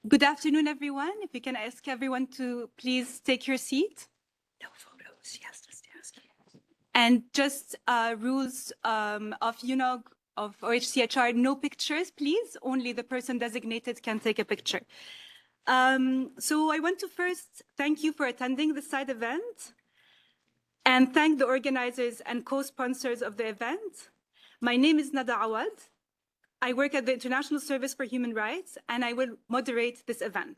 Good afternoon, everyone. If we can ask everyone to please take your seat. No photos, yes. And just rules of UNOG, of OHCHR, no pictures, please. Only the person designated can take a picture. So I want to first thank you for attending this side event and thank the organizers and co-sponsors of the event. My name is Nadija Awad. I work at the International Service for Human Rights, and I will moderate this event.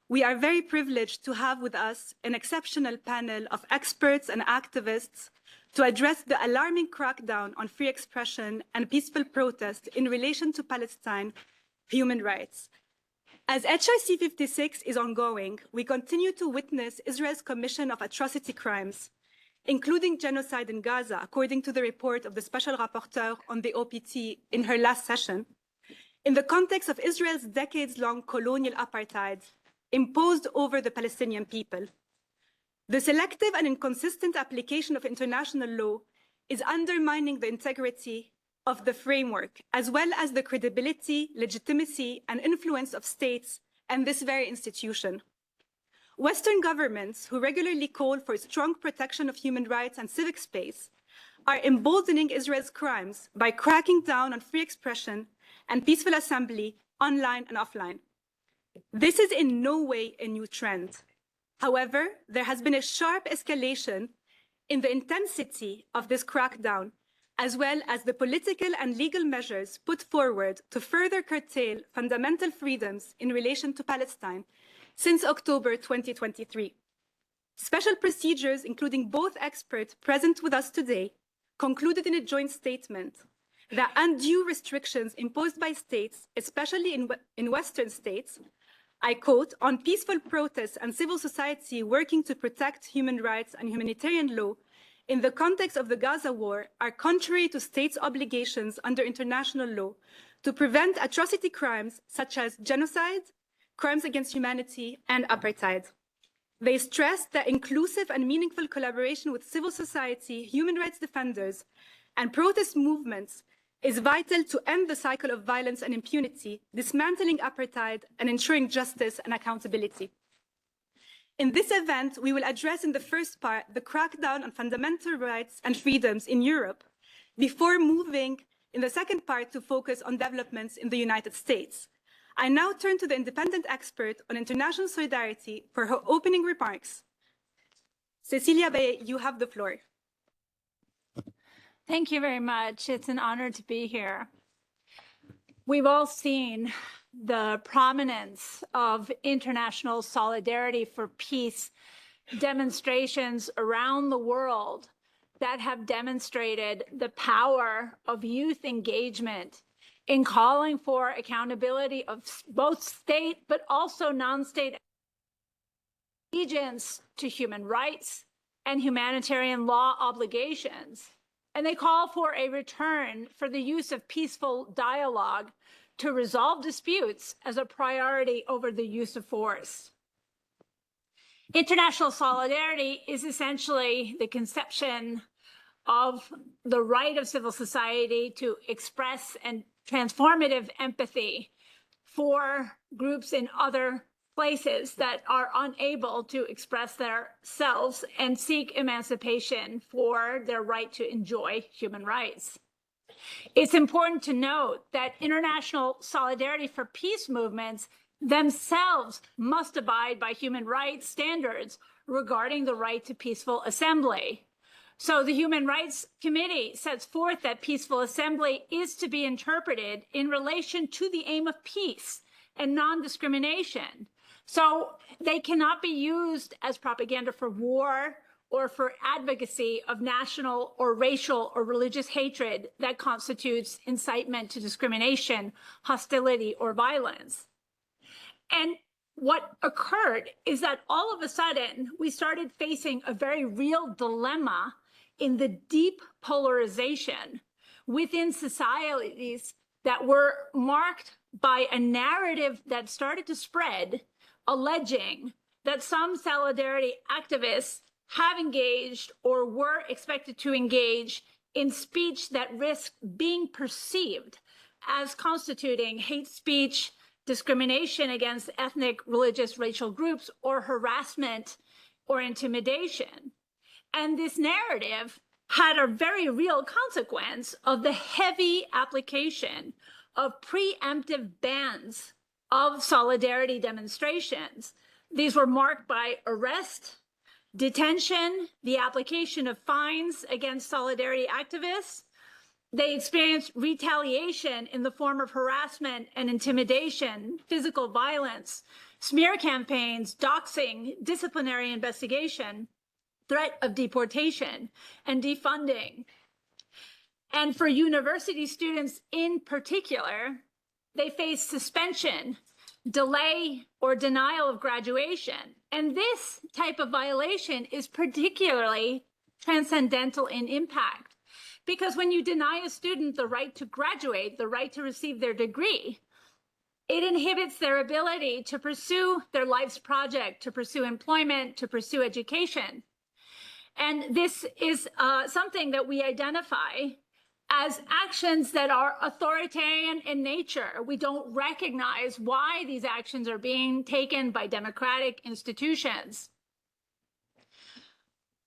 We are very privileged to have with us an exceptional panel of experts and activists to address the alarming crackdown on free expression and peaceful protest in relation to Palestine human rights. As HRC 56 is ongoing, we continue to witness Israel's commission of atrocity crimes, including genocide in Gaza, according to the report of the Special Rapporteur on the OPT in her last session, in the context of Israel's decades-long colonial apartheid imposed over the Palestinian people. The selective and inconsistent application of international law is undermining the integrity of the framework, as well as the credibility, legitimacy, and influence of states and this very institution. Western governments, who regularly call for strong protection of human rights and civic space, are emboldening Israel's crimes by cracking down on free expression and peaceful assembly online and offline. This is in no way a new trend. However, there has been a sharp escalation in the intensity of this crackdown, as well as the political and legal measures put forward to further curtail fundamental freedoms in relation to Palestine since October 2023. Special procedures, including both experts present with us today, concluded in a joint statement that undue restrictions imposed by states, especially in Western states, I quote, on peaceful protests and civil society working to protect human rights and humanitarian law in the context of the Gaza war are contrary to states' obligations under international law to prevent atrocity crimes such as genocide, crimes against humanity, and apartheid. They stressed that inclusive and meaningful collaboration with civil society, human rights defenders, and protest movements is vital to end the cycle of violence and impunity, dismantling apartheid, and ensuring justice and accountability. In this event, we will address in the first part the crackdown on fundamental rights and freedoms in Europe, before moving in the second part to focus on developments in the United States. I now turn to the independent expert on international solidarity for her opening remarks. Cecilia Bay, you have the floor. Thank you very much. It's an honor to be here. We've all seen the prominence of international solidarity for peace demonstrations around the world that have demonstrated the power of youth engagement in calling for accountability of both state but also non-state allegiance to human rights and humanitarian law obligations. And they call for a return for the use of peaceful dialogue to resolve disputes as a priority over the use of force. International solidarity is essentially the conception of the right of civil society to express and transformative empathy for groups in other places that are unable to express themselves and seek emancipation for their right to enjoy human rights. It's important to note that international solidarity for peace movements themselves must abide by human rights standards regarding the right to peaceful assembly. So the Human Rights Committee sets forth that peaceful assembly is to be interpreted in relation to the aim of peace and non-discrimination. So they cannot be used as propaganda for war or for advocacy of national or racial or religious hatred that constitutes incitement to discrimination, hostility, or violence. And what occurred is that all of a sudden, we started facing a very real dilemma in the deep polarization within societies that were marked by a narrative that started to spread, alleging that some solidarity activists have engaged or were expected to engage in speech that risked being perceived as constituting hate speech discrimination against ethnic, religious, racial groups, or harassment or intimidation. And this narrative had a very real consequence of the heavy application of preemptive bans of solidarity demonstrations. These were marked by arrest, detention, the application of fines against solidarity activists. They experienced retaliation in the form of harassment and intimidation, physical violence, smear campaigns, doxing, disciplinary investigation, threat of deportation, and defunding. And for university students in particular, they face suspension, delay, or denial of graduation. And this type of violation is particularly transcendental in impact, because when you deny a student the right to graduate, the right to receive their degree, it inhibits their ability to pursue their life's project, to pursue employment, to pursue education. And this is something that we identify as actions that are authoritarian in nature. We don't recognize why these actions are being taken by democratic institutions.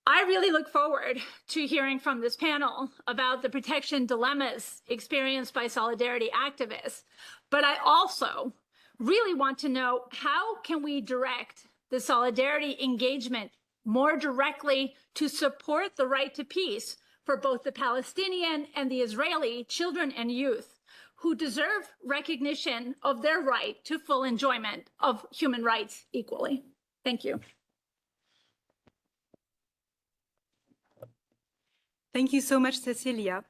I really look forward to hearing from this panel about the protection dilemmas experienced by solidarity activists, but I also really want to know, how can we direct the solidarity engagement more directly to support the right to peace for both the Palestinian and the Israeli children and youth who deserve recognition of their right to full enjoyment of human rights equally. Thank you. Thank you so much, Cecilia.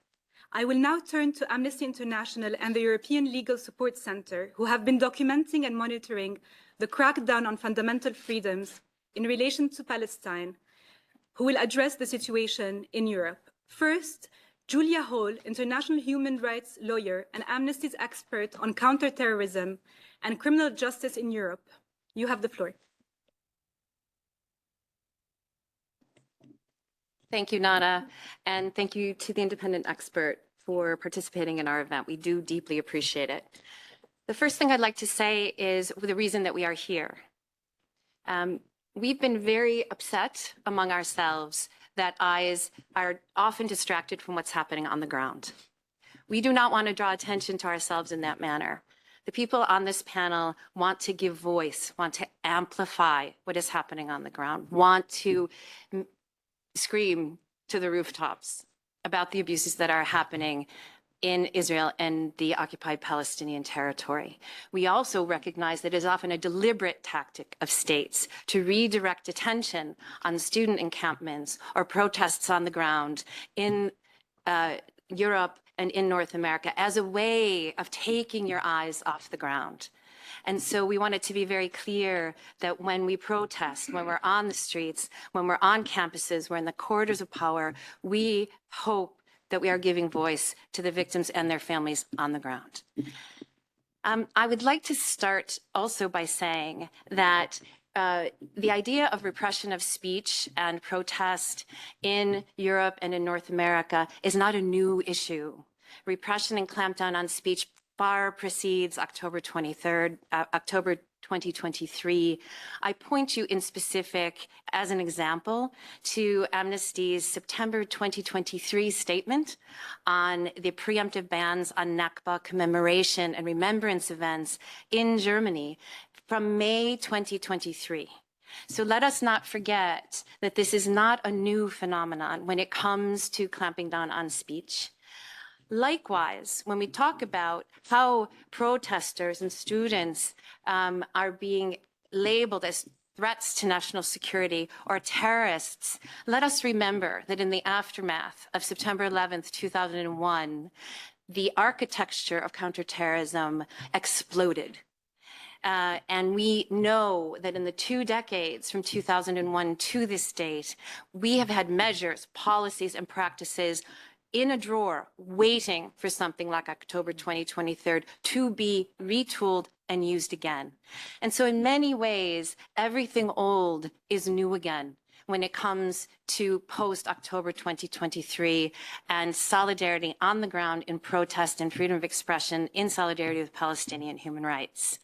I will now turn to Amnesty International and the European Legal Support Center, who have been documenting and monitoring the crackdown on fundamental freedoms in relation to Palestine, who will address the situation in Europe. First, Julia Hall, international human rights lawyer and Amnesty's expert on counterterrorism and criminal justice in Europe. You have the floor. Thank you, Nana, and thank you to the independent expert for participating in our event. We do deeply appreciate it. The first thing I'd like to say is the reason that we are here. We've been very upset among ourselves that eyes are often distracted from what's happening on the ground. We do not want to draw attention to ourselves in that manner. The people on this panel want to give voice, want to amplify what is happening on the ground, want to scream to the rooftops about the abuses that are happening in Israel and the occupied Palestinian territory. We also recognize that it is often a deliberate tactic of states to redirect attention on student encampments or protests on the ground in Europe and in North America as a way of taking your eyes off the ground. And so we want it to be very clear that when we protest, when we're on the streets, when we're on campuses, we're in the corridors of power, we hope that we are giving voice to the victims and their families on the ground. I would like to start also by saying that the idea of repression of speech and protest in Europe and in North America is not a new issue. Repression and clampdown on speech far precedes October 2023. I point you in specific as an example to Amnesty's September 2023 statement on the preemptive bans on Nakba commemoration and remembrance events in Germany from May 2023. So let us not forget that this is not a new phenomenon when it comes to clamping down on speech. Likewise, when we talk about how protesters and students are being labeled as threats to national security or terrorists, let us remember that in the aftermath of September 11th, 2001, the architecture of counterterrorism exploded. And we know that in the 2 decades from 2001 to this date, we have had measures, policies, and practices in a drawer waiting for something like October 2023 to be retooled and used again. And so in many ways, everything old is new again when it comes to post-October 2023 and solidarity on the ground in protest and freedom of expression in solidarity with Palestinian human rights.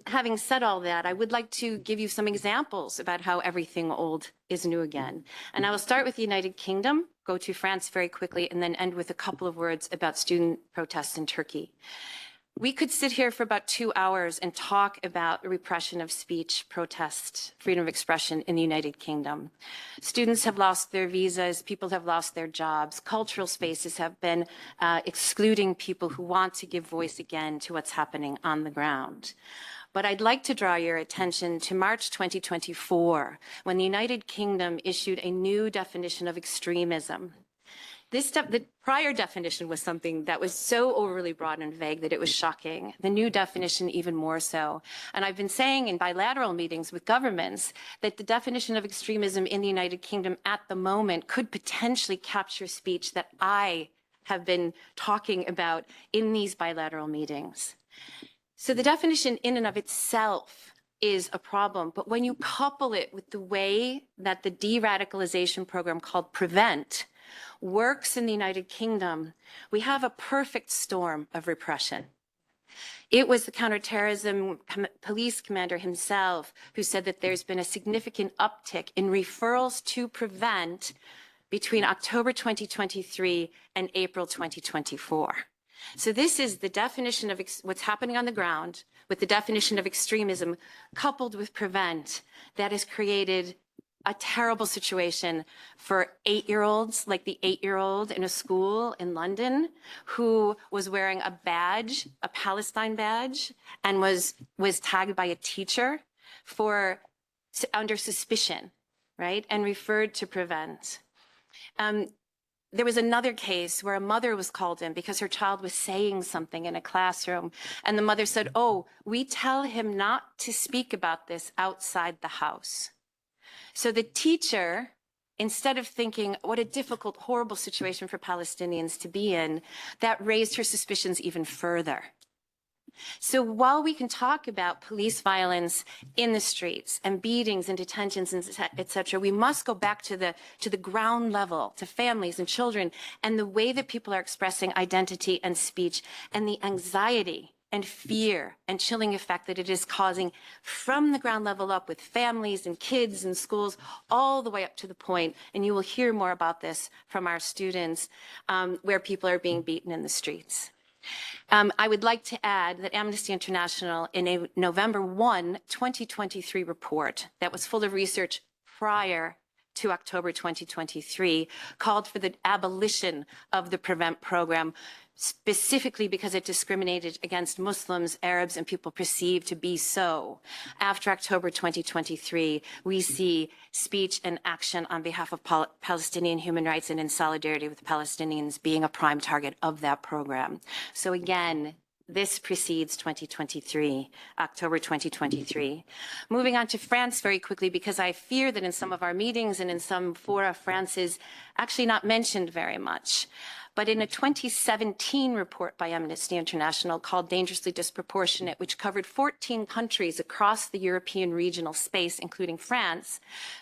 Having said all that, I would like to give you some examples about how everything old is new again. And I will start with the United Kingdom, go to France very quickly, and then end with a couple of words about student protests in Turkey. We could sit here for about 2 hours and talk about the repression of speech, protest, freedom of expression in the United Kingdom. Students have lost their visas, people have lost their jobs, cultural spaces have been excluding people who want to give voice again to what's happening on the ground. But I'd like to draw your attention to March 2024, when the United Kingdom issued a new definition of extremism. The prior definition was something that was so overly broad and vague that it was shocking. The new definition even more so. And I've been saying in bilateral meetings with governments that the definition of extremism in the United Kingdom at the moment could potentially capture speech that I have been talking about in these bilateral meetings. So the definition in and of itself is a problem, but when you couple it with the way that the de-radicalization program called PREVENT works in the United Kingdom, we have a perfect storm of repression. It was the counterterrorism police commander himself who said that there's been a significant uptick in referrals to PREVENT between October 2023 and April 2024. So this is the definition of what's happening on the ground with the definition of extremism coupled with PREVENT that has created a terrible situation for 8-year-olds, like the 8-year-old in a school in London who was wearing a badge, a Palestine badge, and was tagged by a teacher for under suspicion, right? And referred to PREVENT. There was another case where a mother was called in because her child was saying something in a classroom. And the mother said, "Oh, we tell him not to speak about this outside the house." So the teacher, instead of thinking, what a difficult, horrible situation for Palestinians to be in, that raised her suspicions even further. So while we can talk about police violence in the streets and beatings and detentions and et cetera, we must go back to the ground level, to families and children, and the way that people are expressing identity and speech and the anxiety and fear and chilling effect that it is causing from the ground level up with families and kids and schools all the way up to the point, and you will hear more about this from our students, where people are being beaten in the streets. I would like to add that Amnesty International, in a November 1, 2023 report that was full of research prior to October 2023, called for the abolition of the PREVENT program, specifically because it discriminated against Muslims, Arabs, and people perceived to be so. After October 2023, we see speech and action on behalf of Palestinian human rights and in solidarity with Palestinians being a prime target of that program. So again, this precedes 2023, October 2023. Moving on to France very quickly, because I fear that in some of our meetings and in some fora, France is actually not mentioned very much. But in a 2017 report by Amnesty International called Dangerously Disproportionate, which covered 14 countries across the European regional space, including France,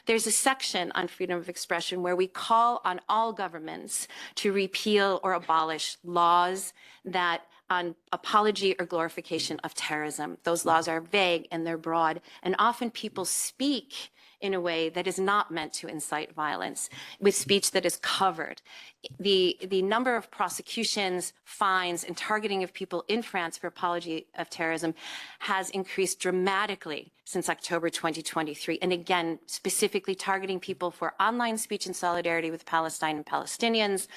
there's a section on freedom of expression where we call on all governments to repeal or abolish laws that on apology or glorification of terrorism. Those laws are vague and they're broad, and often people speak in a way that is not meant to incite violence, with speech that is covered. The number of prosecutions, fines, and targeting of people in France for apology of terrorism has increased dramatically since October 2023. And again, specifically targeting people for online speech in solidarity with Palestine and Palestinians,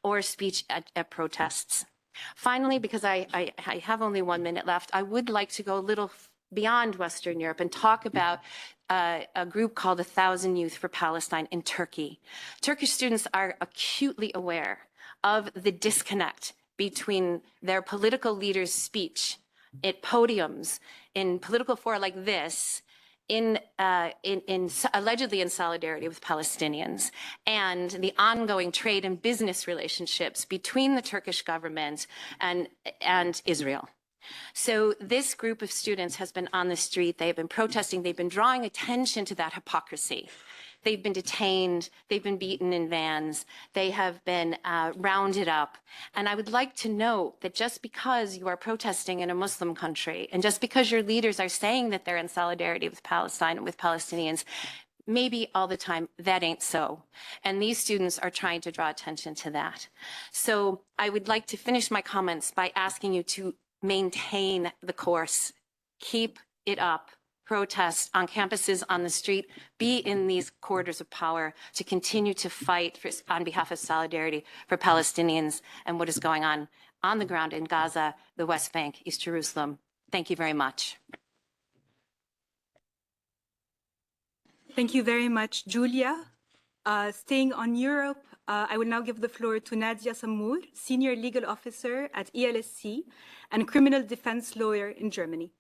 or speech at protests. Finally, because I have only 1 minute left, I would like to go a little beyond Western Europe and talk about a group called 1,000 Youth for Palestine in Turkey. Turkish students are acutely aware of the disconnect between their political leaders' speech at podiums, in political fora like this, allegedly in solidarity with Palestinians, and the ongoing trade and business relationships between the Turkish government and Israel. So this group of students has been on the street, they've been protesting, they've been drawing attention to that hypocrisy. They've been detained, they've been beaten in vans, they have been rounded up. And I would like to note that just because you are protesting in a Muslim country, and just because your leaders are saying that they're in solidarity with Palestine and with Palestinians, maybe all the time, that ain't so. And these students are trying to draw attention to that. So I would like to finish my comments by asking you to maintain the course, keep it up, protest on campuses, on the street, be in these corridors of power to continue to fight on behalf of solidarity for Palestinians and what is going on the ground in Gaza, the West Bank, East Jerusalem. Thank you very much. Thank you very much, Julia. Staying on Europe, I will now give the floor to Nadija Samour, Senior Legal Officer at ELSC and Criminal Defense Lawyer in Germany.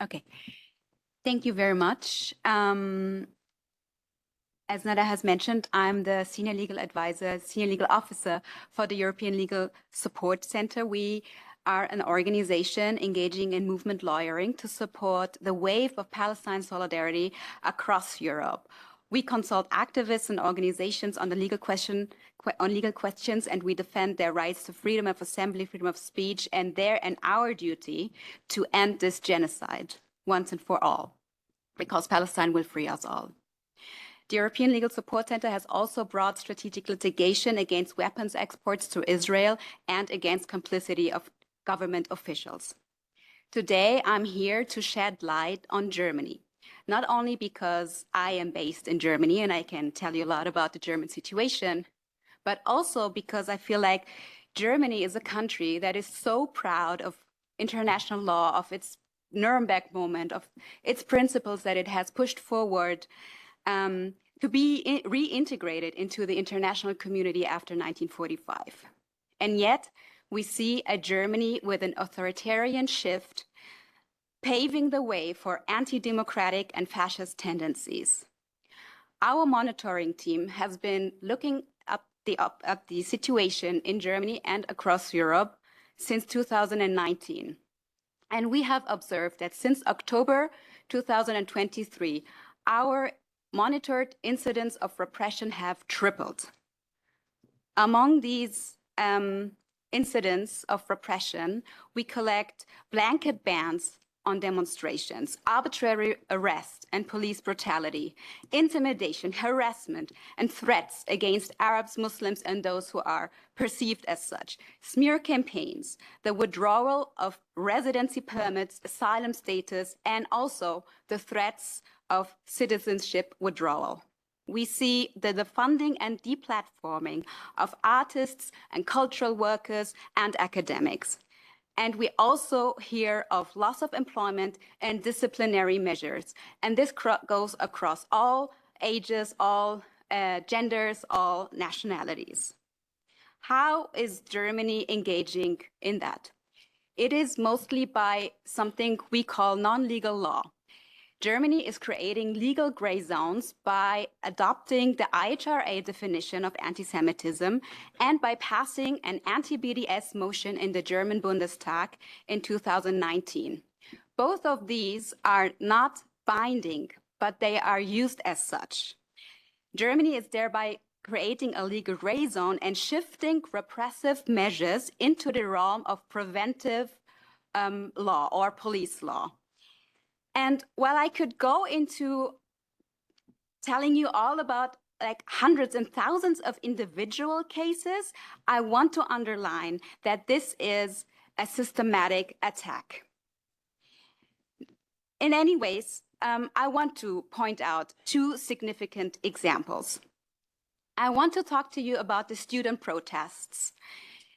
Okay, thank you very much. As Nada has mentioned, I'm the Senior Legal Advisor, Senior Legal Officer for the European Legal Support Center. We are an organization engaging in movement lawyering to support the wave of Palestine solidarity across Europe. We consult activists and organizations on the legal questions, and we defend their rights to freedom of assembly, freedom of speech, and their and our duty to end this genocide once and for all, because Palestine will free us all. The European Legal Support Center has also brought strategic litigation against weapons exports to Israel and against complicity of government officials. Today, I'm here to shed light on Germany, not only because I am based in Germany and I can tell you a lot about the German situation, but also because I feel like Germany is a country that is so proud of international law, of its Nuremberg moment, of its principles that it has pushed forward to be reintegrated into the international community after 1945. And yet, we see a Germany with an authoritarian shift paving the way for anti-democratic and fascist tendencies. Our monitoring team has been looking at the situation in Germany and across Europe since 2019. And we have observed that since October 2023, our monitored incidents of repression have tripled. Among these incidents of repression, we collect blanket bans on demonstrations, arbitrary arrest and police brutality, intimidation, harassment, and threats against Arabs, Muslims, and those who are perceived as such, smear campaigns, the withdrawal of residency permits, asylum status, and also the threats of citizenship withdrawal. We see the funding and deplatforming of artists and cultural workers and academics. And we also hear of loss of employment and disciplinary measures. And this goes across all ages, all genders, all nationalities. How is Germany engaging in that? It is mostly by something we call non-legal law. Germany is creating legal gray zones by adopting the IHRA definition of anti-Semitism and by passing an anti-BDS motion in the German Bundestag in 2019. Both of these are not binding, but they are used as such. Germany is thereby creating a legal gray zone and shifting repressive measures into the realm of preventive law or police law. And while I could go into telling you all about like hundreds and thousands of individual cases, I want to underline that this is a systematic attack. In any ways, I want to point out two significant examples. I want to talk to you about the student protests,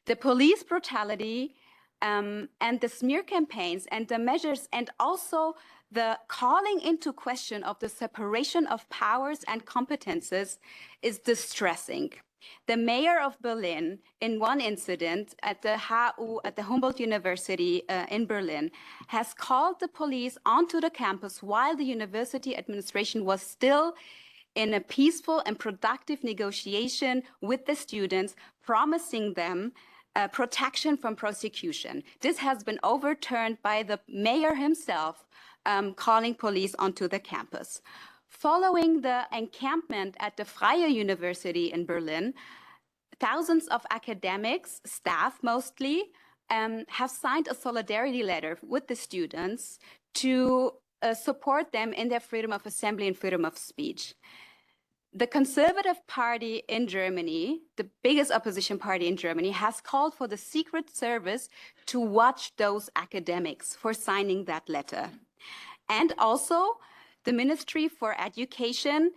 the police brutality, and the smear campaigns and the measures, and also the calling into question of the separation of powers and competences is distressing. The mayor of Berlin, in one incident at the HU, at the Humboldt University in Berlin, has called the police onto the campus while the university administration was still in a peaceful and productive negotiation with the students, promising them protection from prosecution. This has been overturned by the mayor himself, calling police onto the campus. Following the encampment at the Freie University in Berlin, thousands of academics, staff mostly, have signed a solidarity letter with the students to support them in their freedom of assembly and freedom of speech. The Conservative Party in Germany, the biggest opposition party in Germany, has called for the Secret Service to watch those academics for signing that letter. And also, the Ministry for Education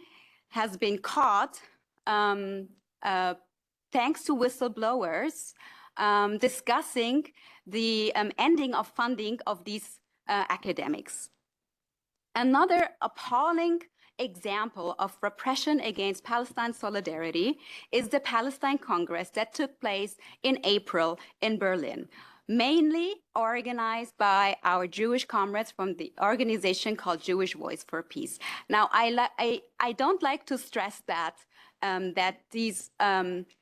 has been caught, thanks to whistleblowers, discussing the ending of funding of these academics. Another appalling example of repression against Palestine solidarity is the Palestine Congress that took place in April in Berlin, mainly organized by our Jewish comrades from the organization called Jewish Voice for Peace. Now, I don't like to stress that these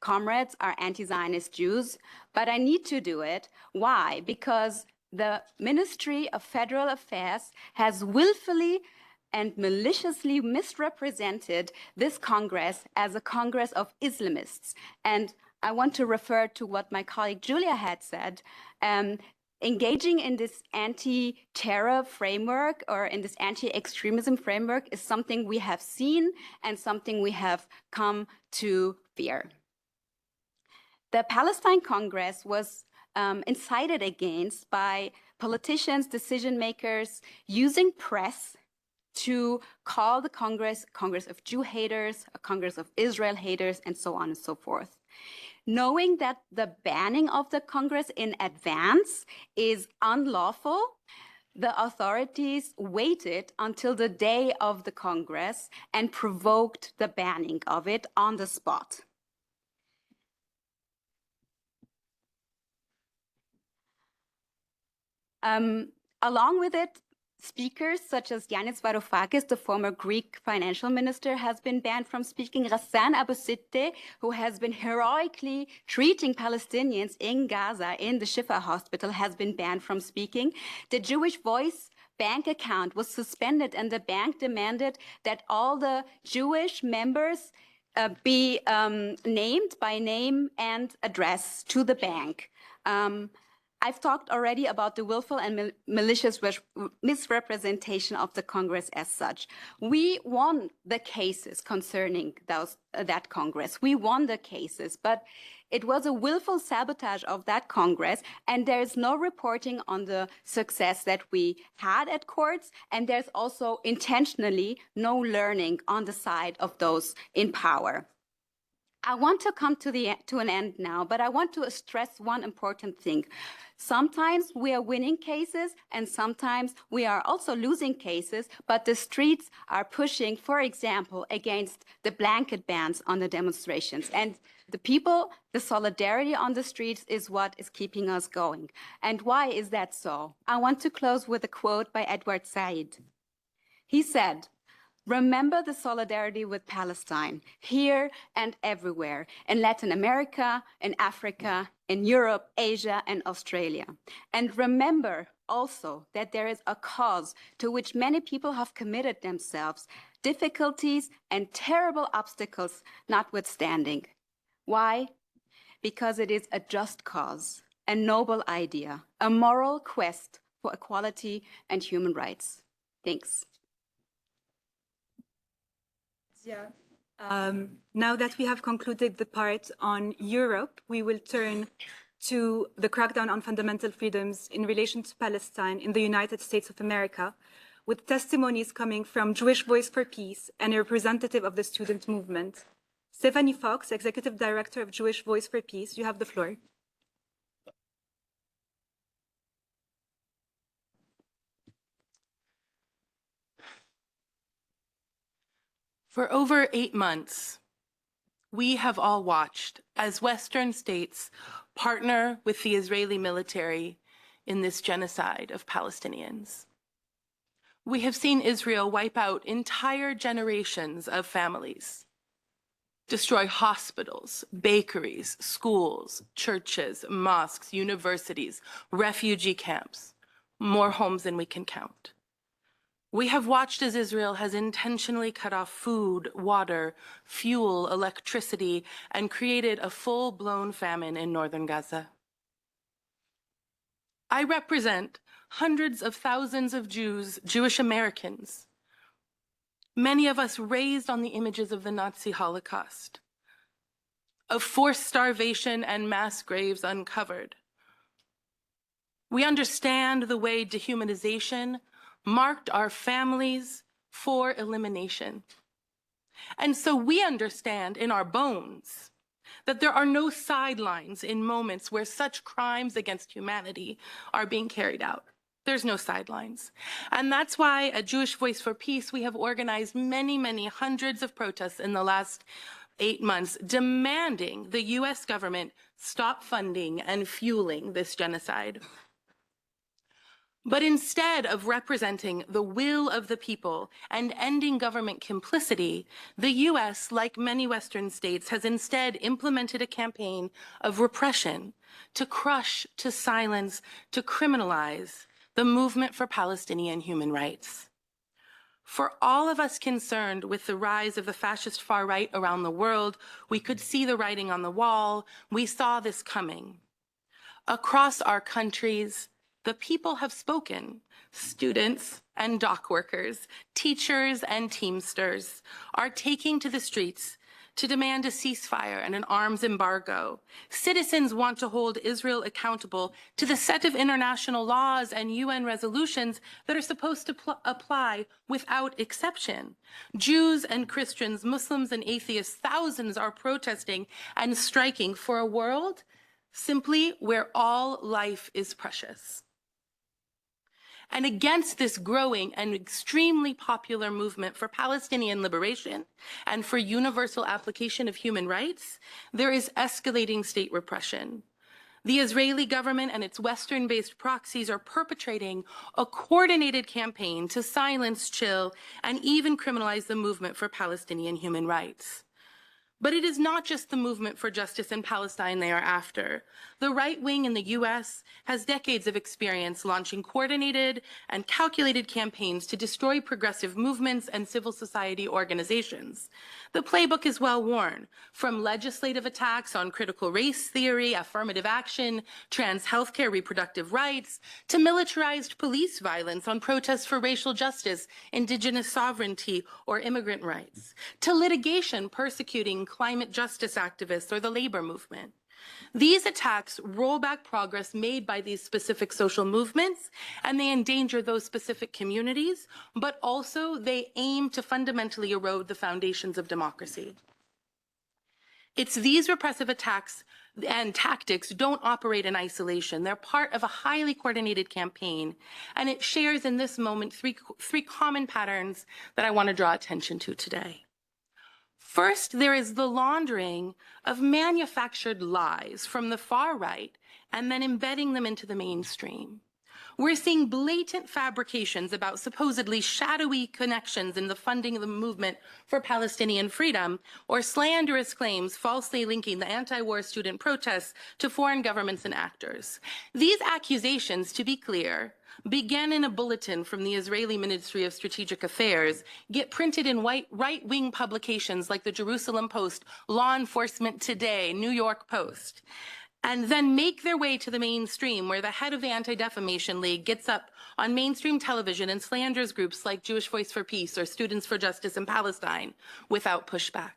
comrades are anti-Zionist Jews, but I need to do it. Why? Because the Ministry of Federal Affairs has willfully and maliciously misrepresented this Congress as a Congress of Islamists. And I want to refer to what my colleague Julia had said. Engaging in this anti-terror framework or in this anti-extremism framework is something we have seen and something we have come to fear. The Palestine Congress was incited against by politicians, decision makers, using press to call the Congress of Jew haters, a Congress of Israel haters, and so on and so forth. Knowing that the banning of the Congress in advance is unlawful, the authorities waited until the day of the Congress and provoked the banning of it on the spot. Along with it, speakers such as Yanis Varoufakis, the former Greek financial minister, has been banned from speaking. Ghassan Abu Sitteh, who has been heroically treating Palestinians in Gaza in the Shifa hospital, has been banned from speaking. The Jewish Voice bank account was suspended, and the bank demanded that all the Jewish members be named by name and address to the bank. I've talked already about the willful and malicious misrepresentation of the Congress as such. We won the cases concerning that Congress. We won the cases, but it was a willful sabotage of that Congress, and there's no reporting on the success that we had at courts, and there's also intentionally no learning on the side of those in power. I want to come to an end now, but I want to stress one important thing. Sometimes we are winning cases and sometimes we are also losing cases, but the streets are pushing, for example, against the blanket bans on the demonstrations. And the people, the solidarity on the streets is what is keeping us going. And why is that so? I want to close with a quote by Edward Said. He said, "Remember the solidarity with Palestine, here and everywhere, in Latin America, in Africa, in Europe, Asia, and Australia. And remember also that there is a cause to which many people have committed themselves, difficulties and terrible obstacles notwithstanding. Why? Because it is a just cause, a noble idea, a moral quest for equality and human rights." Thanks. Yeah. Now that we have concluded the part on Europe, we will turn to the crackdown on fundamental freedoms in relation to Palestine in the United States of America, with testimonies coming from Jewish Voice for Peace and a representative of the student movement. Stefanie Fox, Executive Director of Jewish Voice for Peace, you have the floor. For over 8 months, we have all watched as Western states partner with the Israeli military in this genocide of Palestinians. We have seen Israel wipe out entire generations of families, destroy hospitals, bakeries, schools, churches, mosques, universities, refugee camps, more homes than we can count. We have watched as Israel has intentionally cut off food, water, fuel, electricity, and created a full-blown famine in northern Gaza. I represent hundreds of thousands of Jews, Jewish Americans, many of us raised on the images of the Nazi Holocaust, of forced starvation and mass graves uncovered. We understand the way dehumanization marked our families for elimination. And so we understand in our bones that there are no sidelines in moments where such crimes against humanity are being carried out. There's no sidelines. And that's why at Jewish Voice for Peace, we have organized many hundreds of protests in the last 8 months demanding the US government stop funding and fueling this genocide. But instead of representing the will of the people and ending government complicity, the US, like many Western states, has instead implemented a campaign of repression to crush, to silence, to criminalize the movement for Palestinian human rights. For all of us concerned with the rise of the fascist far right around the world, we could see the writing on the wall. We saw this coming. Across our countries, the people have spoken. Students and dock workers, teachers and Teamsters are taking to the streets to demand a ceasefire and an arms embargo. Citizens want to hold Israel accountable to the set of international laws and UN resolutions that are supposed to apply without exception. Jews and Christians, Muslims and atheists, thousands are protesting and striking for a world simply where all life is precious. And against this growing and extremely popular movement for Palestinian liberation and for universal application of human rights, there is escalating state repression. The Israeli government and its Western-based proxies are perpetrating a coordinated campaign to silence, chill, and even criminalize the movement for Palestinian human rights. But it is not just the movement for justice in Palestine they are after. The right wing in the US has decades of experience launching coordinated and calculated campaigns to destroy progressive movements and civil society organizations. The playbook is well worn, from legislative attacks on critical race theory, affirmative action, trans healthcare, reproductive rights, to militarized police violence on protests for racial justice, indigenous sovereignty, or immigrant rights, to litigation persecuting climate justice activists or the labor movement. These attacks roll back progress made by these specific social movements, and they endanger those specific communities, but also they aim to fundamentally erode the foundations of democracy. It's these repressive attacks and tactics don't operate in isolation. They're part of a highly coordinated campaign, and it shares in this moment three common patterns that I want to draw attention to today. First, there is the laundering of manufactured lies from the far right and then embedding them into the mainstream. We're seeing blatant fabrications about supposedly shadowy connections in the funding of the movement for Palestinian freedom, or slanderous claims falsely linking the anti-war student protests to foreign governments and actors. These accusations, to be clear, began in a bulletin from the Israeli Ministry of Strategic Affairs, get printed in right-wing publications like the Jerusalem Post, Law Enforcement Today, New York Post, and then make their way to the mainstream, where the head of the Anti-Defamation League gets up on mainstream television and slanders groups like Jewish Voice for Peace or Students for Justice in Palestine without pushback.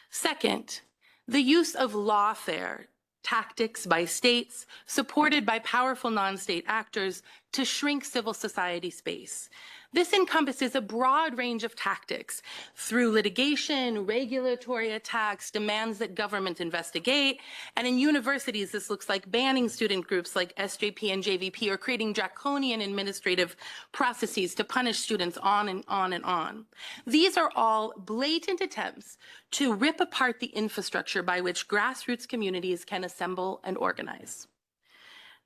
Second, the use of lawfare tactics by states, supported by powerful non-state actors, to shrink civil society space. This encompasses a broad range of tactics through litigation, regulatory attacks, demands that government investigate, and in universities, this looks like banning student groups like SJP and JVP or creating draconian administrative processes to punish students on and on and on. These are all blatant attempts to rip apart the infrastructure by which grassroots communities can assemble and organize.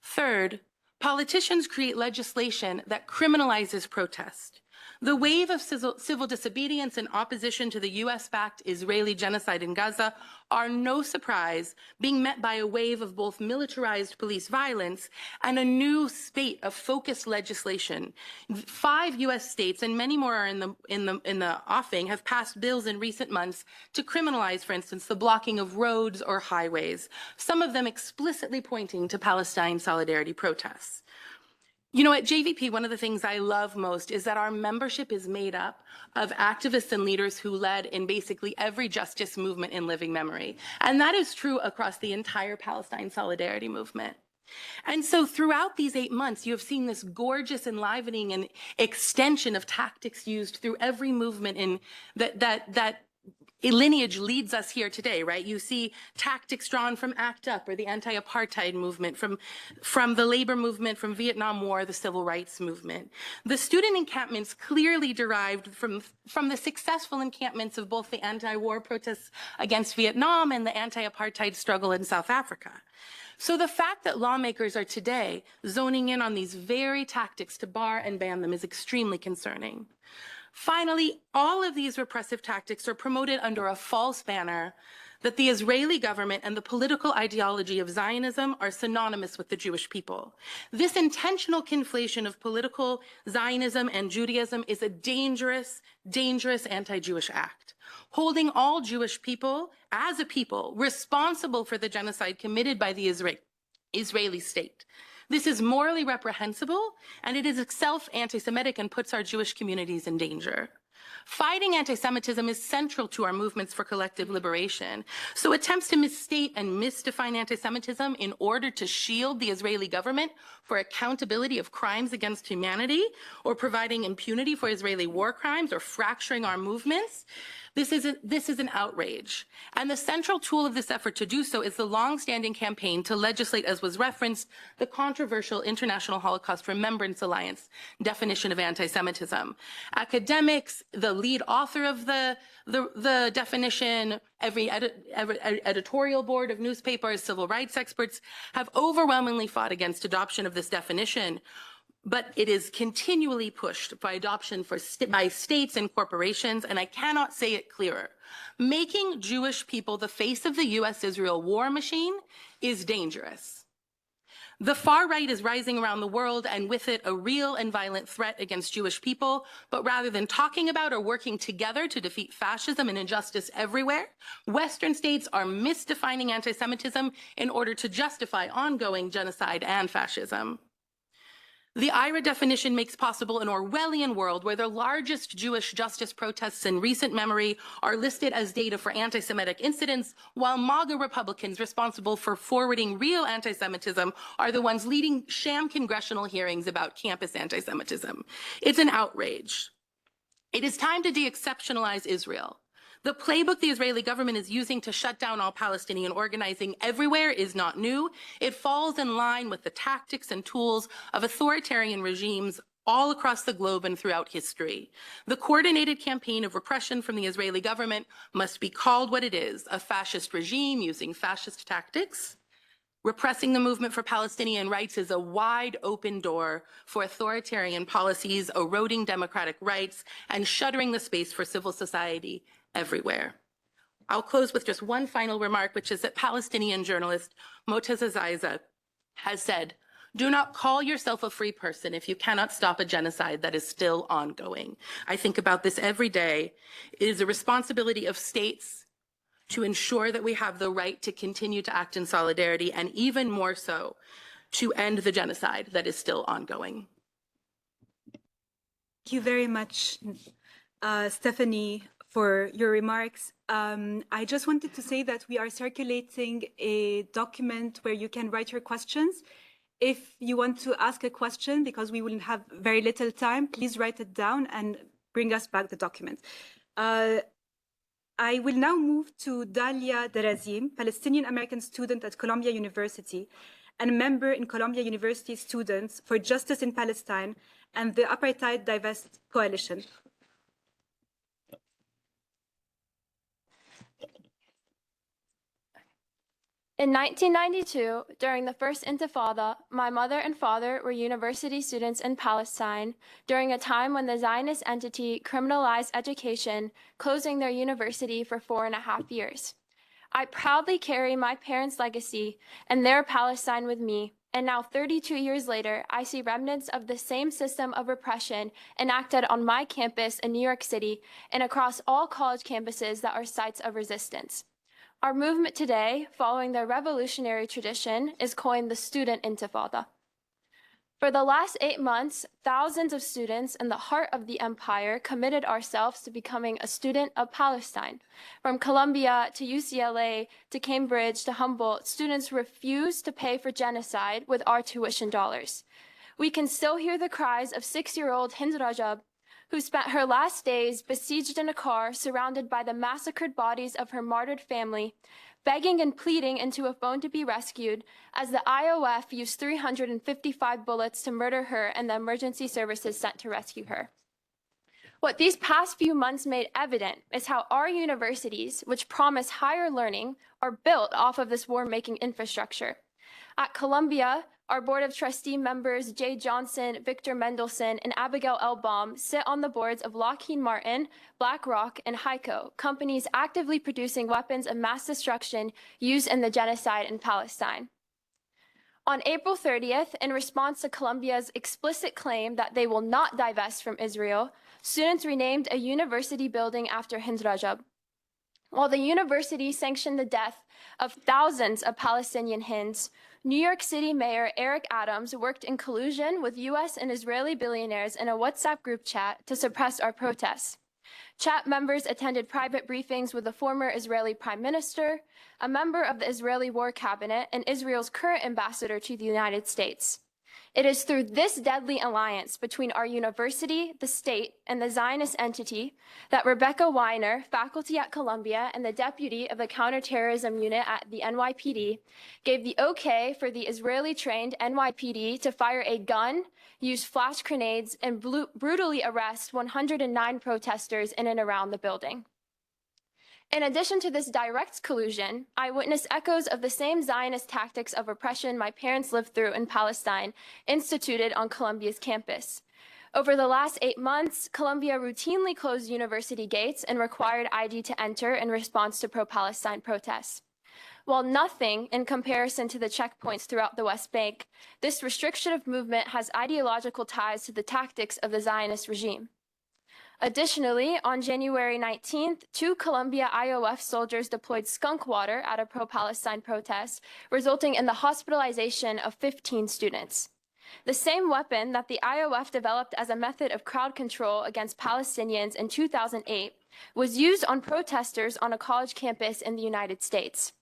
Third, Politicians create legislation that criminalizes protest. The wave of civil disobedience and opposition to the US-backed Israeli genocide in Gaza are no surprise, being met by a wave of both militarized police violence and a new spate of focused legislation. 5 US states and many more are in the offing have passed bills in recent months to criminalize, for instance, the blocking of roads or highways, some of them explicitly pointing to Palestine solidarity protests. You know, at JVP, one of the things I love most is that our membership is made up of activists and leaders who led in basically every justice movement in living memory. And that is true across the entire Palestine solidarity movement. And so throughout these 8 months, you have seen this gorgeous enlivening and extension of tactics used through every movement in that lineage leads us here today, right? You see tactics drawn from ACT UP or the anti-apartheid movement, from the labor movement, from Vietnam War, the civil rights movement. The student encampments clearly derived from the successful encampments of both the anti-war protests against Vietnam and the anti-apartheid struggle in South Africa. So the fact that lawmakers are today zoning in on these very tactics to bar and ban them is extremely concerning. Finally, all of these repressive tactics are promoted under a false banner that the Israeli government and the political ideology of Zionism are synonymous with the Jewish people. This intentional conflation of political Zionism and Judaism is a dangerous, dangerous anti-Jewish act, holding all Jewish people as a people responsible for the genocide committed by the Israeli state. This is morally reprehensible, and it is itself anti-Semitic and puts our Jewish communities in danger. Fighting anti-Semitism is central to our movements for collective liberation. So attempts to misstate and misdefine anti-Semitism in order to shield the Israeli government for accountability of crimes against humanity, or providing impunity for Israeli war crimes, or fracturing our movements, this is an outrage. And the central tool of this effort to do so is the long-standing campaign to legislate, as was referenced, the controversial International Holocaust Remembrance Alliance definition of anti-Semitism. Academics, the lead author of the definition, every editorial board of newspapers, civil rights experts have overwhelmingly fought against adoption of this definition. But it is continually pushed by adoption by states and corporations, and I cannot say it clearer. Making Jewish people the face of the US-Israel war machine is dangerous. The far right is rising around the world, and with it a real and violent threat against Jewish people, but rather than talking about or working together to defeat fascism and injustice everywhere, Western states are misdefining anti-Semitism in order to justify ongoing genocide and fascism. The IRA definition makes possible an Orwellian world where the largest Jewish justice protests in recent memory are listed as data for anti-Semitic incidents, while MAGA Republicans responsible for forwarding real anti-Semitism are the ones leading sham congressional hearings about campus anti-Semitism. It's an outrage. It is time to de-exceptionalize Israel. The playbook the Israeli government is using to shut down all Palestinian organizing everywhere is not new. It falls in line with the tactics and tools of authoritarian regimes all across the globe and throughout history. The coordinated campaign of repression from the Israeli government must be called what it is, a fascist regime using fascist tactics. Repressing the movement for Palestinian rights is a wide open door for authoritarian policies, eroding democratic rights, and shuttering the space for civil society everywhere. I'll close with just one final remark, which is that Palestinian journalist Motaz Azaiza has said, "Do not call yourself a free person if you cannot stop a genocide that is still ongoing." I think about this every day. It is a responsibility of states to ensure that we have the right to continue to act in solidarity, and even more so, to end the genocide that is still ongoing. Thank you very much, Stefanie, for your remarks. I just wanted to say that we are circulating a document where you can write your questions. If you want to ask a question, because we will have very little time, please write it down and bring us back the document. I will now move to Dalia Darazim, Palestinian American student at Columbia University and a member in Columbia University Students for Justice in Palestine and the Apartheid Divest Coalition. In 1992, during the First Intifada, my mother and father were university students in Palestine during a time when the Zionist entity criminalized education, closing their university for 4.5 years. I proudly carry my parents' legacy and their Palestine with me, and now 32 years later, I see remnants of the same system of repression enacted on my campus in New York City and across all college campuses that are sites of resistance. Our movement today, following the revolutionary tradition, is coined the Student Intifada. For the last 8 months, thousands of students in the heart of the empire committed ourselves to becoming a student of Palestine. From Columbia to UCLA to Cambridge to Humboldt, students refused to pay for genocide with our tuition dollars. We can still hear the cries of 6-year-old Hind Rajab, who spent her last days besieged in a car surrounded by the massacred bodies of her martyred family, begging and pleading into a phone to be rescued as the IOF used 355 bullets to murder her and the emergency services sent to rescue her. What these past few months made evident is how our universities, which promise higher learning, are built off of this war-making infrastructure. At Columbia, our Board of Trustee members Jay Johnson, Victor Mendelsohn, and Abigail Elbaum sit on the boards of Lockheed Martin, BlackRock, and HEICO, companies actively producing weapons of mass destruction used in the genocide in Palestine. On April 30th, in response to Columbia's explicit claim that they will not divest from Israel, students renamed a university building after Hind Rajab. While the university sanctioned the death of thousands of Palestinian Hinds, New York City Mayor Eric Adams worked in collusion with U.S. and Israeli billionaires in a WhatsApp group chat to suppress our protests. Chat members attended private briefings with the former Israeli Prime Minister, a member of the Israeli War Cabinet, and Israel's current ambassador to the United States. It is through this deadly alliance between our university, the state, and the Zionist entity that Rebecca Weiner, faculty at Columbia and the deputy of the counterterrorism unit at the NYPD, gave the okay for the Israeli-trained NYPD to fire a gun, use flash grenades, and brutally arrest 109 protesters in and around the building. In addition to this direct collusion, I witnessed echoes of the same Zionist tactics of repression my parents lived through in Palestine, instituted on Columbia's campus. Over the last 8 months, Columbia routinely closed university gates and required ID to enter in response to pro-Palestine protests. While nothing in comparison to the checkpoints throughout the West Bank, this restrictive movement has ideological ties to the tactics of the Zionist regime. Additionally, on January 19th, 2 Columbia IOF soldiers deployed skunk water at a pro-Palestine protest, resulting in the hospitalization of 15 students. The same weapon that the IOF developed as a method of crowd control against Palestinians in 2008 was used on protesters on a college campus in the United States.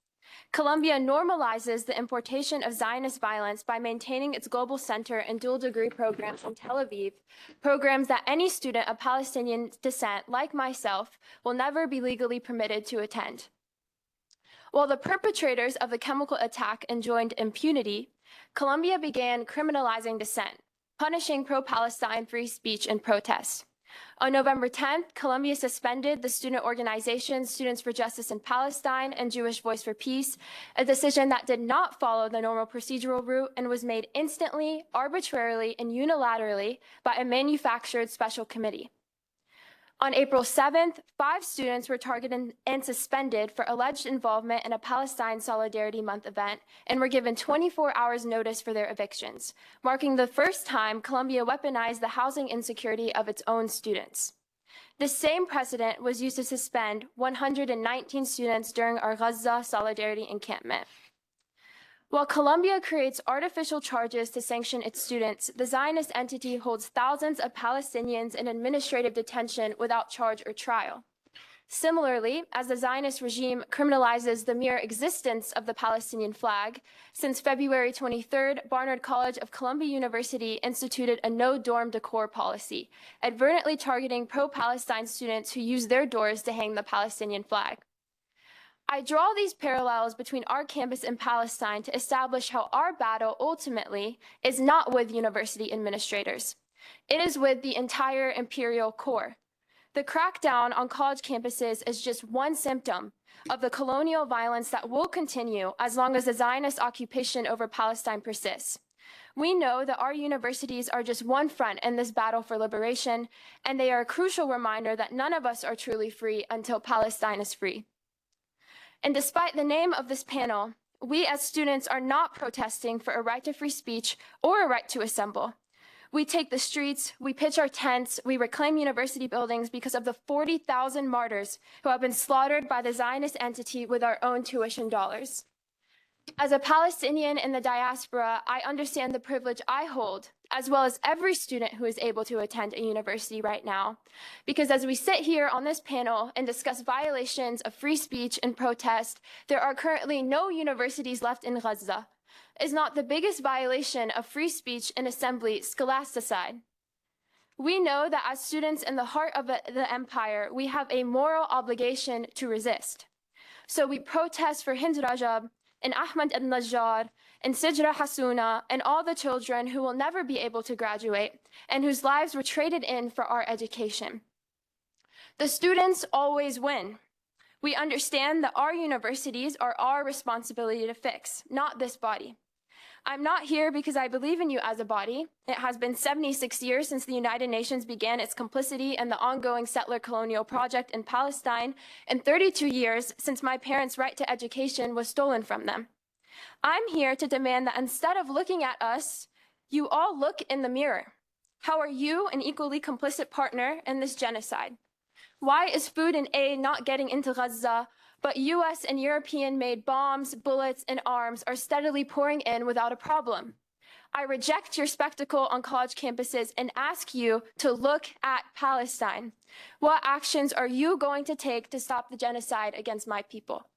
Columbia normalizes the importation of Zionist violence by maintaining its global center and dual degree programs in Tel Aviv, programs that any student of Palestinian descent, like myself, will never be legally permitted to attend. While the perpetrators of the chemical attack enjoyed impunity, Columbia began criminalizing dissent, punishing pro-Palestine free speech and protest. On November 10th, Columbia suspended the student organizations Students for Justice in Palestine and Jewish Voice for Peace, a decision that did not follow the normal procedural route and was made instantly, arbitrarily, and unilaterally by a manufactured special committee. On April 7th, 5 students were targeted and suspended for alleged involvement in a Palestine Solidarity Month event and were given 24 hours notice for their evictions, marking the first time Columbia weaponized the housing insecurity of its own students. The same precedent was used to suspend 119 students during our Gaza Solidarity encampment. While Columbia creates artificial charges to sanction its students, the Zionist entity holds thousands of Palestinians in administrative detention without charge or trial. Similarly, as the Zionist regime criminalizes the mere existence of the Palestinian flag, since February 23rd, Barnard College of Columbia University instituted a no-dorm decor policy, advertently targeting pro-Palestine students who use their doors to hang the Palestinian flag. I draw these parallels between our campus in Palestine to establish how our battle ultimately is not with university administrators. It is with the entire imperial core. The crackdown on college campuses is just one symptom of the colonial violence that will continue as long as the Zionist occupation over Palestine persists. We know that our universities are just one front in this battle for liberation, and they are a crucial reminder that none of us are truly free until Palestine is free. And despite the name of this panel, we as students are not protesting for a right to free speech or a right to assemble. We take the streets, we pitch our tents, we reclaim university buildings because of the 40,000 martyrs who have been slaughtered by the Zionist entity with our own tuition dollars. As a Palestinian in the diaspora, I understand the privilege I hold, as well as every student who is able to attend a university right now. Because as we sit here on this panel and discuss violations of free speech and protest, there are currently no universities left in Gaza. Is not the biggest violation of free speech and assembly scholasticide? We know that as students in the heart of the empire, we have a moral obligation to resist. So we protest for Hind Rajab, and Ahmed al-Najjar, and Sijra Hasuna, and all the children who will never be able to graduate, and whose lives were traded in for our education. The students always win. We understand that our universities are our responsibility to fix, not this body. I'm not here because I believe in you as a body. It has been 76 years since the United Nations began its complicity in the ongoing settler colonial project in Palestine, and 32 years since my parents' right to education was stolen from them. I'm here to demand that instead of looking at us, you all look in the mirror. How are you an equally complicit partner in this genocide? Why is food and aid not getting into Gaza, but US and European-made bombs, bullets, and arms are steadily pouring in without a problem? I reject your spectacle on college campuses and ask you to look at Palestine. What actions are you going to take to stop the genocide against my people?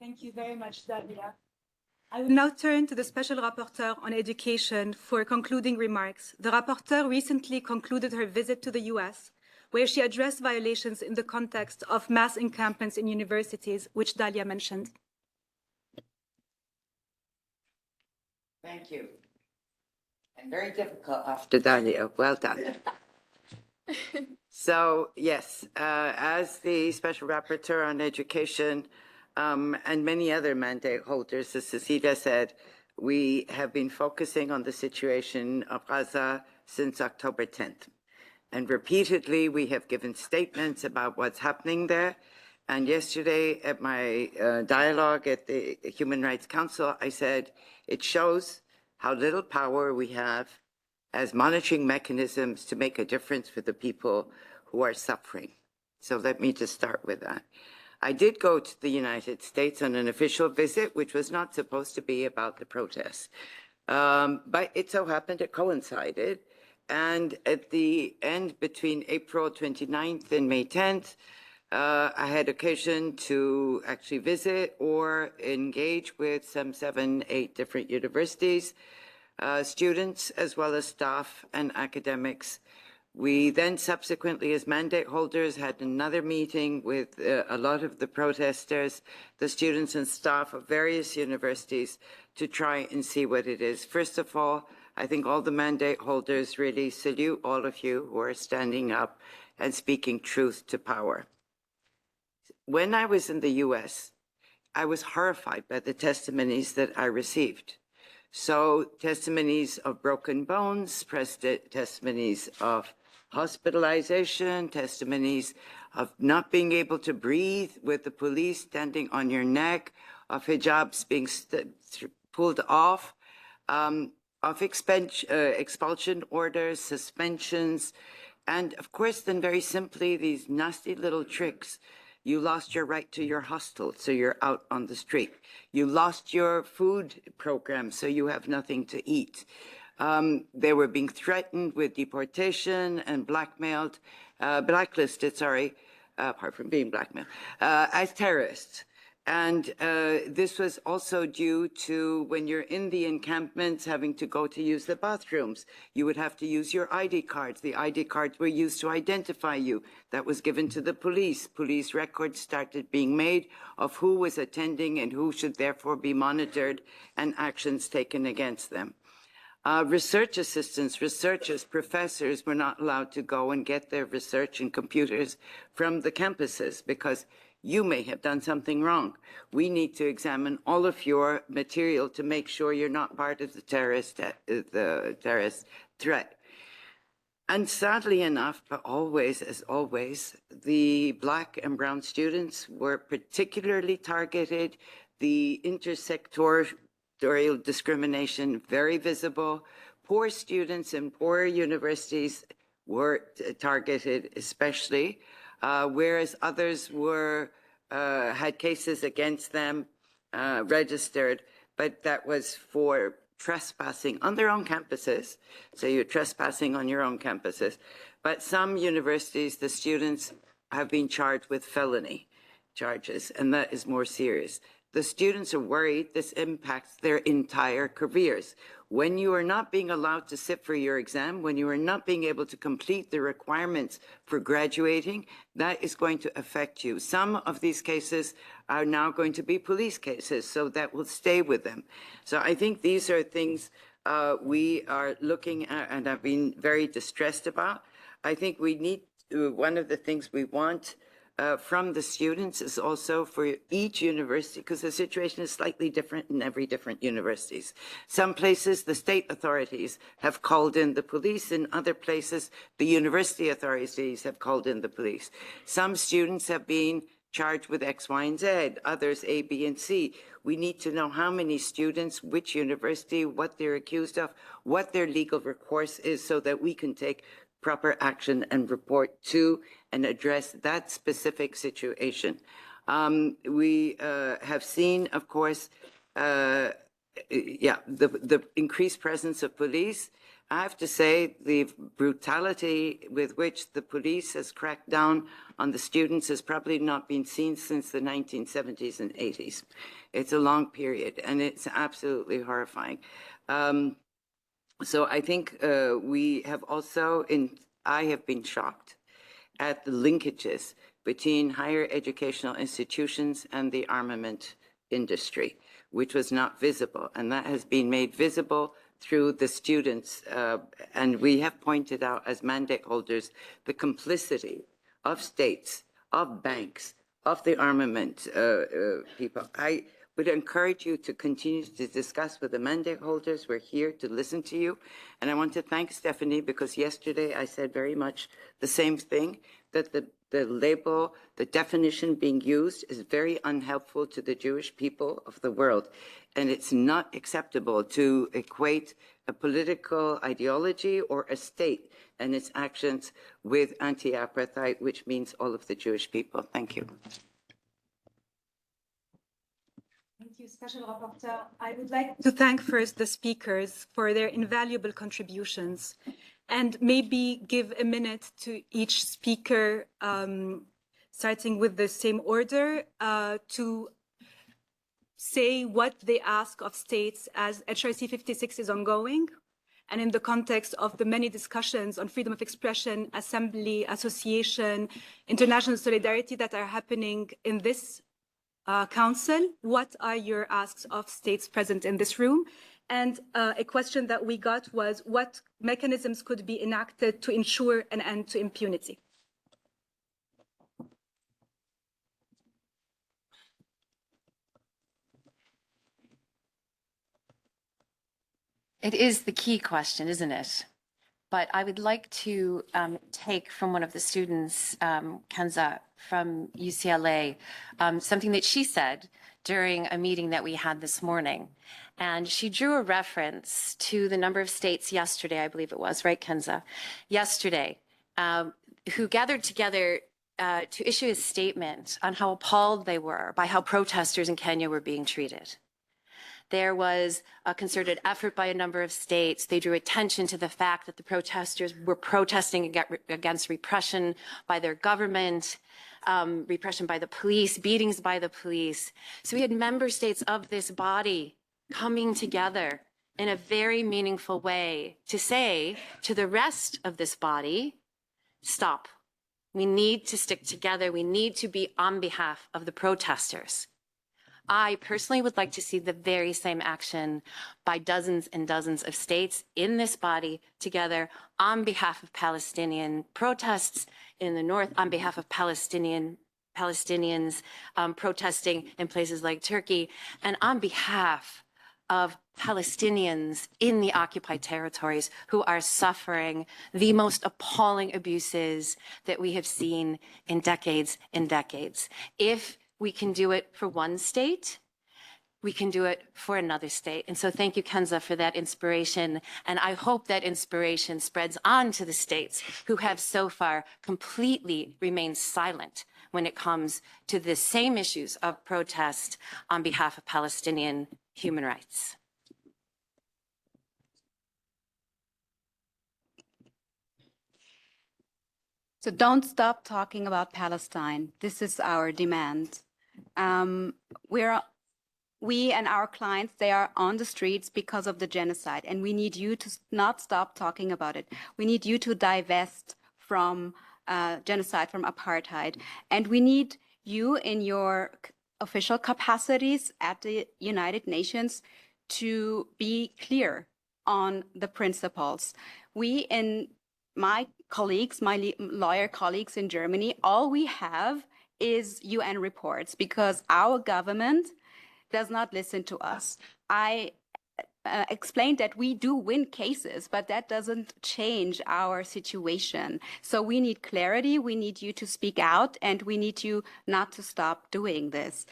Thank you very much, Dalia. I will now turn to the Special Rapporteur on Education for concluding remarks. The Rapporteur recently concluded her visit to the US, where she addressed violations in the context of mass encampments in universities, which Dalia mentioned. Thank you. And very difficult after Dalia. Well done. So, yes, as the Special Rapporteur on Education, and many other mandate holders, as Cecilia said, we have been focusing on the situation of Gaza since October 10th. And repeatedly, we have given statements about what's happening there. And yesterday at my dialogue at the Human Rights Council, I said, it shows how little power we have as monitoring mechanisms to make a difference for the people who are suffering. So let me just start with that. I did go to the United States on an official visit, which was not supposed to be about the protests. But it so happened it coincided. And at the end, between April 29th and May 10th, I had occasion to actually visit or engage with some 7, 8 different universities, students, as well as staff and academics. We then subsequently, as mandate holders, had another meeting with a lot of the protesters, the students and staff of various universities, to try and see what it is. First of all, I think all the mandate holders really salute all of you who are standing up and speaking truth to power. When I was in the US, I was horrified by the testimonies that I received. So testimonies of broken bones, testimonies of hospitalization, testimonies of not being able to breathe with the police standing on your neck, of hijabs being pulled off, of expulsion orders, suspensions, and of course, then very simply, these nasty little tricks. You lost your right to your hostel, so you're out on the street. You lost your food program, so you have nothing to eat. They were being threatened with deportation and blacklisted, apart from being blackmailed, as terrorists. And this was also due to when you're in the encampments having to go to use the bathrooms, you would have to use your ID cards. The ID cards were used to identify you. That was given to the police. Police records started being made of who was attending and who should therefore be monitored and actions taken against them. Research assistants, researchers, professors were not allowed to go and get their research and computers from the campuses because you may have done something wrong. We need to examine all of your material to make sure you're not part of the terrorist threat. And sadly enough, but always, as always, the Black and brown students were particularly targeted. The intersectorial discrimination, very visible. Poor students in poor universities were targeted especially. Whereas others were had cases against them registered, but that was for trespassing on their own campuses. So you're trespassing on your own campuses. But some universities, the students have been charged with felony charges, and that is more serious. The students are worried this impacts their entire careers. When you are not being allowed to sit for your exam, when you are not being able to complete the requirements for graduating, that is going to affect you. Some of these cases are now going to be police cases, so that will stay with them. So I think these are things we are looking at and have been very distressed about. I think we need to, one of the things we want from the students is also for each university, because the situation is slightly different in every different universities. Some places, the state authorities have called in the police. In other places, the university authorities have called in the police. Some students have been charged with X, Y, and Z, others A, B, and C. We need to know how many students, which university, what they're accused of, what their legal recourse is, so that we can take proper action and report to and address that specific situation. We have seen, of course, the increased presence of police. I have to say the brutality with which the police has cracked down on the students has probably not been seen since the 1970s and 80s. It's a long period, and it's absolutely horrifying. So I think we have also, I have been shocked at the linkages between higher educational institutions and the armament industry, which was not visible. And that has been made visible through the students. And we have pointed out as mandate holders the complicity of states, of banks, of the armament people. I would encourage you to continue to discuss with the mandate holders. We're here to listen to you. And I want to thank Stefanie, because yesterday I said very much the same thing, that the label, the definition being used is very unhelpful to the Jewish people of the world. And it's not acceptable to equate a political ideology or a state and its actions with anti-apartheid, which means all of the Jewish people. Thank you. Thank you, Special Rapporteur. I would like to thank first the speakers for their invaluable contributions, and maybe give a minute to each speaker, starting with the same order, to say what they ask of states as HRC 56 is ongoing, and in the context of the many discussions on freedom of expression, assembly, association, international solidarity that are happening in this Council, what are your asks of states present in this room? And a question that we got was, what mechanisms could be enacted to ensure an end to impunity? It is the key question, isn't it? But I would like to take from one of the students, Kenza from UCLA, something that she said during a meeting that we had this morning. And she drew a reference to the number of states yesterday, I believe it was, right, Kenza? Yesterday, who gathered together to issue a statement on how appalled they were by how protesters in Kenya were being treated. There was a concerted effort by a number of states. They drew attention to the fact that the protesters were protesting against repression by their government, repression by the police, beatings by the police. So we had member states of this body coming together in a very meaningful way to say to the rest of this body, stop. We need to stick together. We need to be on behalf of the protesters. I personally would like to see the very same action by dozens and dozens of states in this body together on behalf of Palestinian protests in the north, on behalf of Palestinians protesting in places like Turkey, and on behalf of Palestinians in the occupied territories who are suffering the most appalling abuses that we have seen in decades and decades. If we can do it for one state, we can do it for another state. And so thank you, Kenza, for that inspiration. And I hope that inspiration spreads on to the states who have so far completely remained silent when it comes to the same issues of protest on behalf of Palestinian human rights. So don't stop talking about Palestine. This is our demand. We and our clients, they are on the streets because of the genocide, and we need you to not stop talking about it. We need you to divest from genocide, from apartheid, and we need you in your official capacities at the United Nations to be clear on the principles. We and my colleagues, my lawyer colleagues in Germany, all we have is UN reports because our government does not listen to us. I explained that we do win cases, but that doesn't change our situation. So we need clarity, we need you to speak out, and we need you not to stop doing this.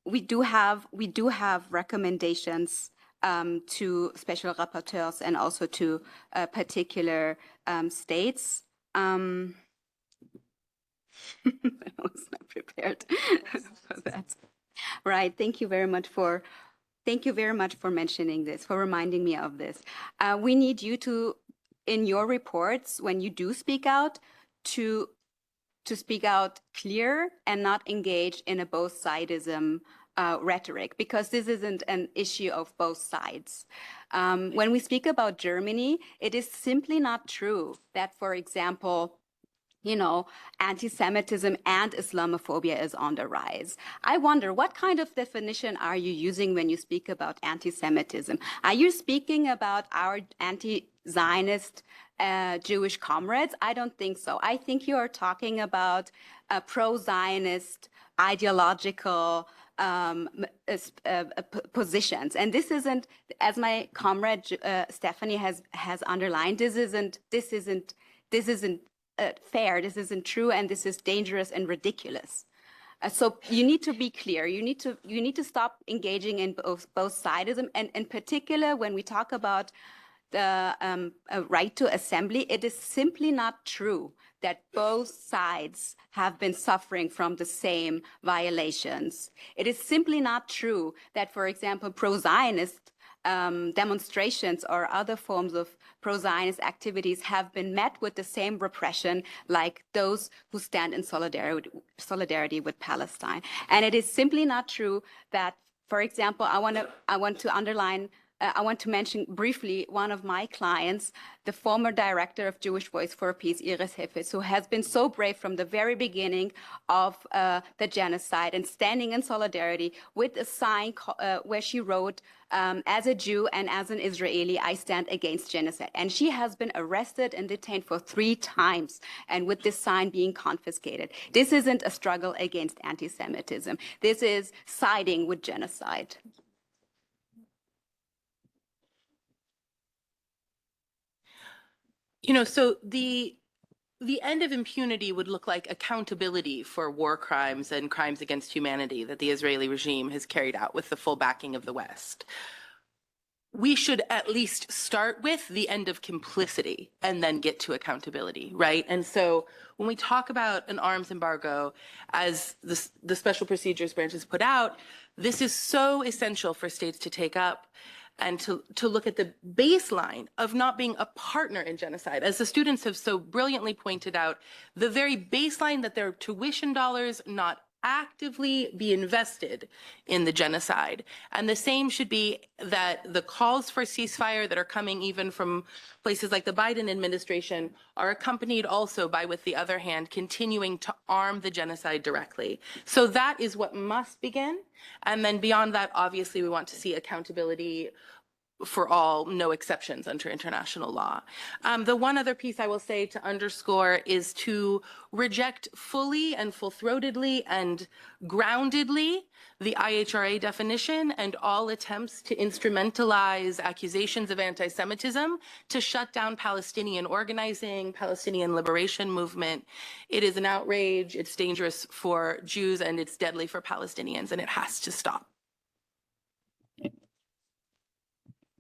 We do have recommendations to special rapporteurs and also to particular states. I was not prepared for that. Right. Thank you very much for mentioning this, for reminding me of this. We need you to, in your reports, when you do speak out, to speak out clear and not engage in a both-sidism rhetoric, because this isn't an issue of both sides. When we speak about Germany, it is simply not true that, for example, anti-Semitism and Islamophobia is on the rise. I wonder, what kind of definition are you using when you speak about anti-Semitism? Are you speaking about our anti-Zionist Jewish comrades? I don't think so. I think you are talking about pro-Zionist ideological positions. And this isn't, as my comrade Stefanie has underlined, this isn't fair, this isn't true, and this is dangerous and ridiculous. So you need to be clear. You need to stop engaging in both-sidism, and in particular, when we talk about the right to assembly, it is simply not true that both sides have been suffering from the same violations. It is simply not true that, for example, pro-Zionist demonstrations or other forms of pro-Zionist activities have been met with the same repression like those who stand in solidarity with Palestine. And it is simply not true that, for example, I want to mention briefly one of my clients, the former director of Jewish Voice for Peace, Iris Hefes, who has been so brave from the very beginning of the genocide and standing in solidarity with a sign where she wrote, as a Jew and as an Israeli, I stand against genocide. And she has been arrested and detained for 3 times, and with this sign being confiscated. This isn't a struggle against anti-Semitism. This is siding with genocide. So the end of impunity would look like accountability for war crimes and crimes against humanity that the Israeli regime has carried out with the full backing of the West. we should at least start with the end of complicity and then get to accountability, right? And so when we talk about an arms embargo, as the Special Procedures Branch has put out, this is so essential for states to take up and to look at the baseline of not being a partner in genocide. As the students have so brilliantly pointed out, the very baseline that their tuition dollars not actively be invested in the genocide. And the same should be that the calls for ceasefire that are coming even from places like the Biden administration are accompanied also by, with the other hand, continuing to arm the genocide directly. So that is what must begin. And then beyond that, obviously, we want to see accountability for all, no exceptions under international law. The one other piece I will say to underscore is to reject fully and full-throatedly and groundedly the IHRA definition and all attempts to instrumentalize accusations of anti-Semitism to shut down Palestinian organizing, Palestinian liberation movement. It is an outrage, it's dangerous for Jews, and it's deadly for Palestinians, and it has to stop.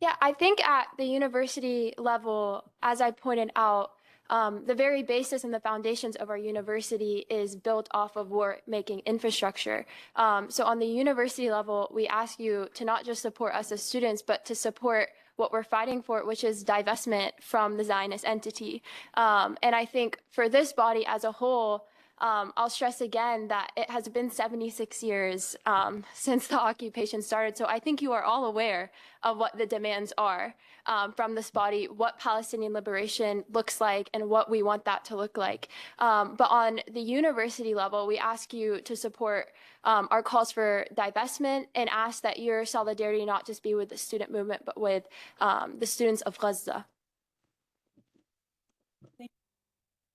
Yeah, I think at the university level, as I pointed out, the very basis and the foundations of our university is built off of war-making infrastructure. So on the university level, we ask you to not just support us as students, but to support what we're fighting for, which is divestment from the Zionist entity. And I think for this body as a whole, I'll stress again that it has been 76 years since the occupation started. So I think you are all aware of what the demands are from this body, what Palestinian liberation looks like, and what we want that to look like. But on the university level, we ask you to support our calls for divestment and ask that your solidarity not just be with the student movement, but with the students of Gaza.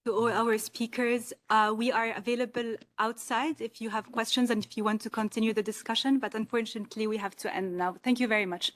To all our speakers, we are available outside if you have questions and if you want to continue the discussion, but unfortunately we have to end now. Thank you very much.